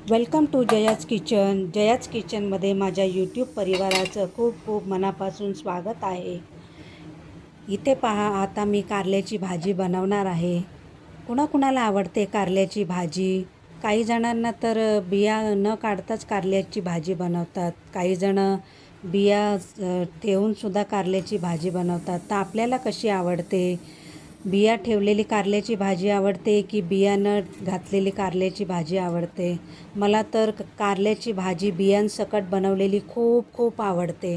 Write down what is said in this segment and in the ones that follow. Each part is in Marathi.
Welcome to Jaya's kitchen. Jaya's किचनमध्ये माझ्या यूट्यूब परिवाराचं खूप खूप मनापासून स्वागत आहे. इथे पहा, आता मी कारल्याची भाजी बनवणार आहे. कुणाकुणाला आवडते कारल्याची भाजी. काही जणांना तर बिया न काढताच कारल्याची भाजी बनवतात. काही जण बिया ठेवूनसुद्धा कारल्याची भाजी बनवतात. तर आपल्याला कशी आवडते? बिया ठेवलेली कारल्याची भाजी आवडते की बियाणं घातलेली कारल्याची भाजी आवडते? मला तर कारल्याची भाजी बियांसकट बनवलेली खूप खूप आवडते.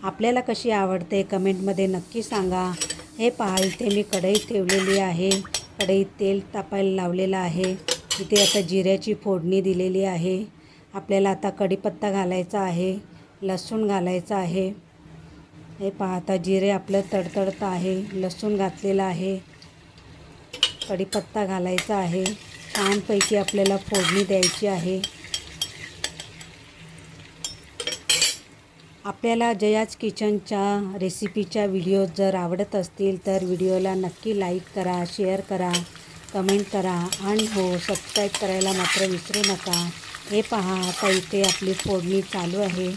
आपल्याला कशी आवडते कमेंटमध्ये नक्की सांगा. हे पहा, इथे मी कढई ठेवलेली आहे. कढईत तेल तापायला लावलेलं आहे. इथे आता जिऱ्याची फोडणी दिलेली आहे. आपल्याला आता कढीपत्ता घालायचा आहे, लसूण घालायचा आहे. हे पहा, आता जिरे आपलं तडतडतं आहे. लसूण घातलेला आहे, कढीपत्ता घालायचा आहे. छानपैकी आपल्याला फोडणी द्यायची आहे. आपल्याला जयाज किचनच्या रेसिपीच्या व्हिडिओ जर आवडत असतील तर व्हिडिओला नक्की लाईक करा, शेअर करा, कमेंट करा आणि सबस्क्राईब करायला मात्र विसरू नका. हे पहा, आता इथे आपली फोडणी चालू आहे.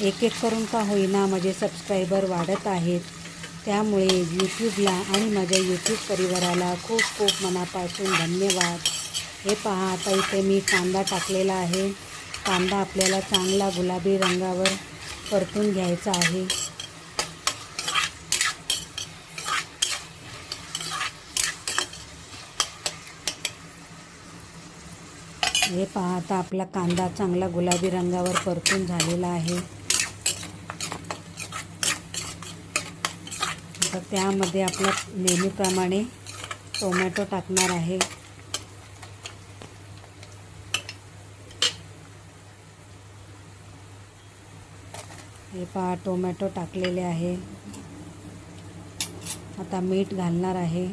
एक एक करून का होईना माझे सबस्क्रायबर वाढत आहेत. त्यामुळे यूट्यूबला आणि माझ्या यूट्यूब परिवाराला खूप खूप मनापासून धन्यवाद. हे पहा, आता इथे मी कांदा टाकलेला आहे. कांदा आपल्याला चांगला गुलाबी रंगावर परतून घ्यायचा आहे. हे पहा, आता आपला कांदा चांगला गुलाबी रंगावर परतून झालेला आहे. आता त्यामध्ये आपला नेहमीप्रमाणे टोमॅटो टाकणार आहे. हे पहा, टोमॅटो टाकलेले आहे. आता मीठ घालणार आहे.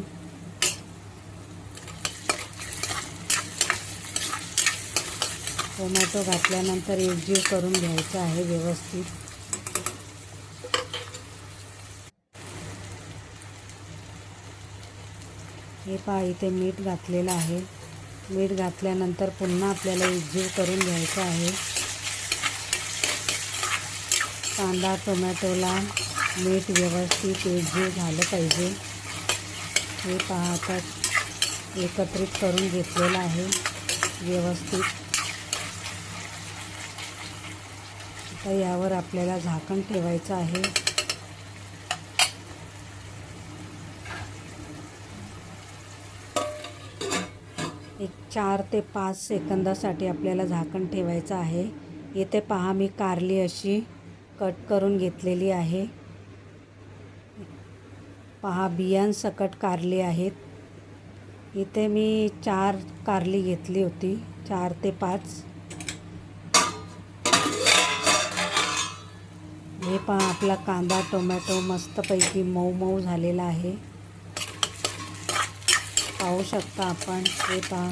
टोमॅटो घातल्यानंतर एकजीव करून घ्यायचं आहे व्यवस्थित. हे पहा, इथे मीठ घातलेलं आहे. मीठ घातल्यानंतर पुन्हा आपल्याला एकजीव करून घ्यायचं आहे. कांदा टोमॅटोला मीठ व्यवस्थित एकजीव झालं पाहिजे. हे पहा, आता एकत्रित करून घेतलेलं आहे व्यवस्थित. आता यावर आपल्याला झाकण ठेवायचं आहे. एक 4 ते 5 सेकंदासाठी आपल्याला झाकण ठेवायचं आहे. इथे पहा, मी कारली अशी कट करून घेतलेली आहे. पहा, बियांसकट कारली आहेत. इथे मी 4 कारली घेतली होती, 4 ते 5. हे पहा, आपला कांदा टोमॅटो मस्तपैकी मऊ मऊ झालेला आहे. पाहू शकता आपण. हे पहा,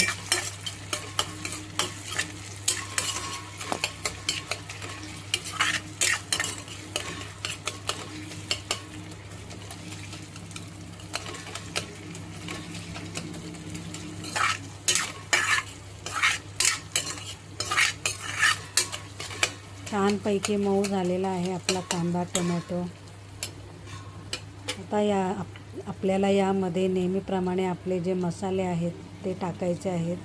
छानपैकी मऊ झालेला आहे आपला कांदा टोमॅटो. आता आपल्याला यामध्ये नेहमीप्रमाणे आपले जे मसाले आहेत ते टाकायचे आहेत.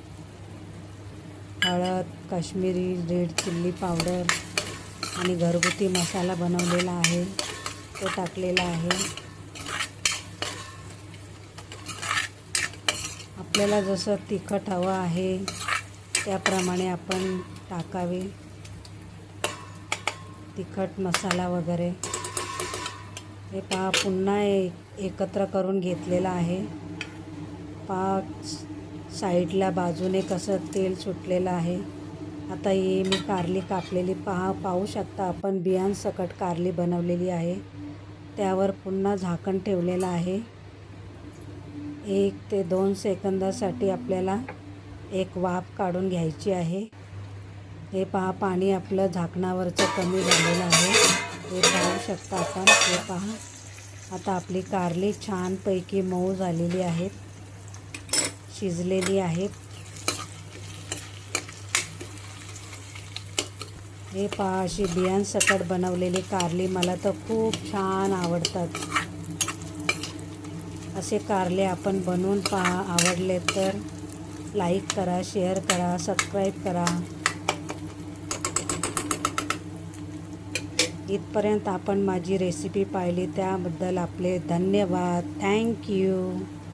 हळद, काश्मीरी रेड चिल्ली पावडर आणि घरगुती मसाला बनवलेला आहे तो टाकलेला आहे. आपल्याला जसं तिखट हवं आहे त्याप्रमाणे आपण टाकावे तिखट मसाला वगैरे. हे पहा, पुन्हा एकत्र करून घेतलेलं आहे. पहा, साईडला बाजूने कसं तेल सुटलेलं आहे. आता ही मी कारली कापलेली पाहू शकता आपण. बियांसकट कारली बनवलेली आहे. त्यावर पुन्हा झाकण ठेवलेलं आहे. 1 ते 2 सेकंदासाठी आपल्याला एक वाफ काढून घ्यायची आहे. हे पहा, पाणी आपलं झाकणावरचं कमी झालेलं आहे. हे पाहू शकता आपण. हे पहा, आता आपली कारली छानपैकी मऊ झालेली आहेत, शिजलेली आहेत. हे पहा, अशी बियांसकट बनवलेली कारली मला तर खूप छान आवडतात. असे कारले आपण बनवून पहा. आवडले तर लाईक करा, शेअर करा, सबस्क्राईब करा. इथपर्यंत आपण माझी रेसिपी पाहिली त्याबद्दल आपले धन्यवाद. थँक्यू.